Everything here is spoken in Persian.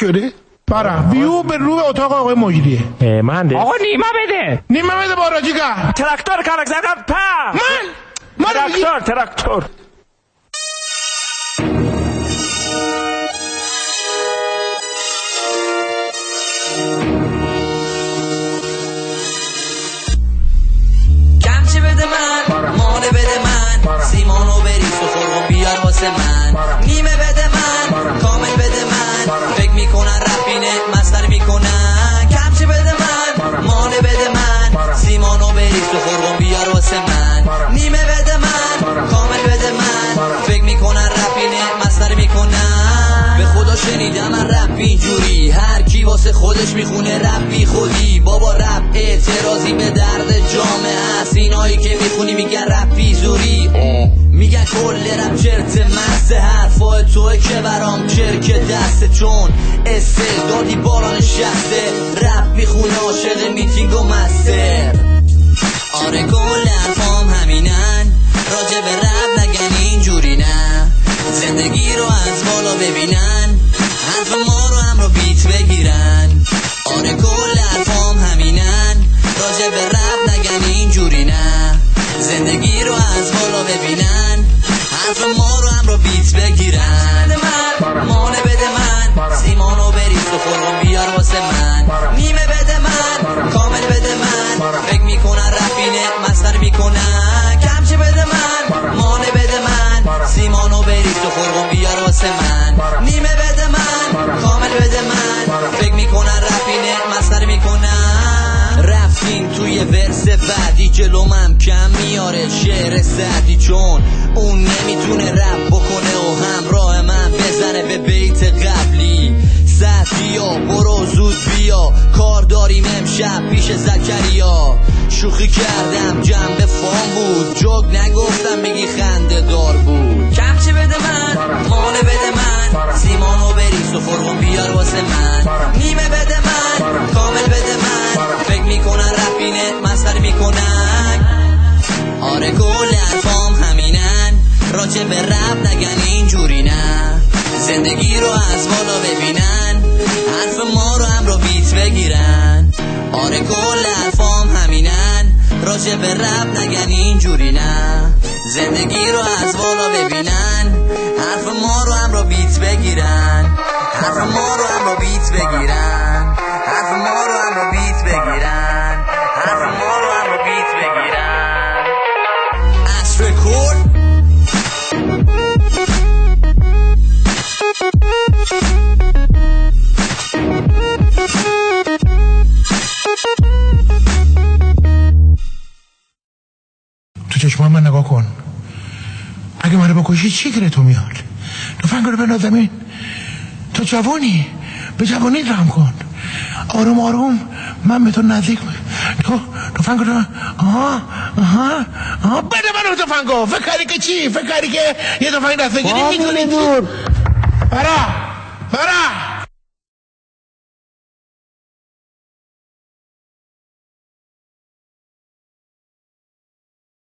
شده؟ برم بیو به رو اتاق آقای مجریه. مهندس آقا نیمه بده باراجی کرد. تراکتور کارک زدم پا من تراکتور کمچه بده من مانه بده من سیمانو بریز و خورم بیار واسه من نیمه بده من کامل بده من فکر میکنن رفینه مستر میکنن کمچه بده من مانه بده من سیمانو بریز و خورم بیار واسه من نیمه بده من کامل بده من فکر میکنن رفینه مستر میکنن به خدا شنیدم من رپ اینجوری هر کی واسه خودش میخونه رپ بی خودی بابا رپ اعتراضی به درد جامعه است اینایی که میخونی میگن رپ بی زوری میگن کل رپ چرت مست حرفای توی که برام چرک دسته چون استعدادی بالا نشسته رپ میخونه عاشق میتینگ و مستر آره کل حرفام همینن راجع به رپ نگن اینجوری نه زندگی رو از بالا ببینن حرف ما رو هم رو بیت بگیرن آره کل حرفام همینن راجع به رپ نگن اینجوری نه زندگی رو از بالا ببینن حرف ما رو هم رو بیت بگیرن من مانه بده من سیمانو بریز و خورم بیار واسه من نیمه بده من کامل بده من فکر میکنن رفینه مستر میکنن کمچه بده من مانه بده من سیمانو بریز و خورم بیار واسه من نیمه بده من کامل بده من فکر میکنن رفینه مستر میکنن رفتیم توی ورس بعدی جلومم کم میاره شعر سعدی چون اون نمیتونه رپ بکنه و همراه من بزنه به بیت قبلی سعدیا برو زود بیا کار داریم امشب پیش زکریا شوخی کردم جنب فام بود جوک نگفتم بگی خنده دار بود کمچه بده من مانه بده من سیمانو بریز و فرقم بیار واسه من نیمه بده من کامل بده من فکر میکنن رفینه مستر میکنن آره کل حرفام همینن راجع به رپ نگن اینجوری نه زندگی رو از بالا ببینن حرف ما رو هم رو بیت بگیرن آره کل حرفام همینن راجع به رپ نگن اینجوری نه زندگی رو از بالا ببینن حرف ما رو هم رو بیت بگیرن حرف ما رو هم رو بیت بگیرن حرف ما رو هم رو بیت بگیرن حرف ما رو هم رو بیت بگیرن اش رکورد تو چشمان من نگاه کن اگه منو بکشی چی گره تو میاد تفنگ رو بنداز زمین تو جوانی به جوانی رحم کن آروم آروم من به تو نزدیک تو تفنگ رو بده منو تفنگو فکر کردی که چی فکر کردی که یه تفنگ دست بگیری میتونی برا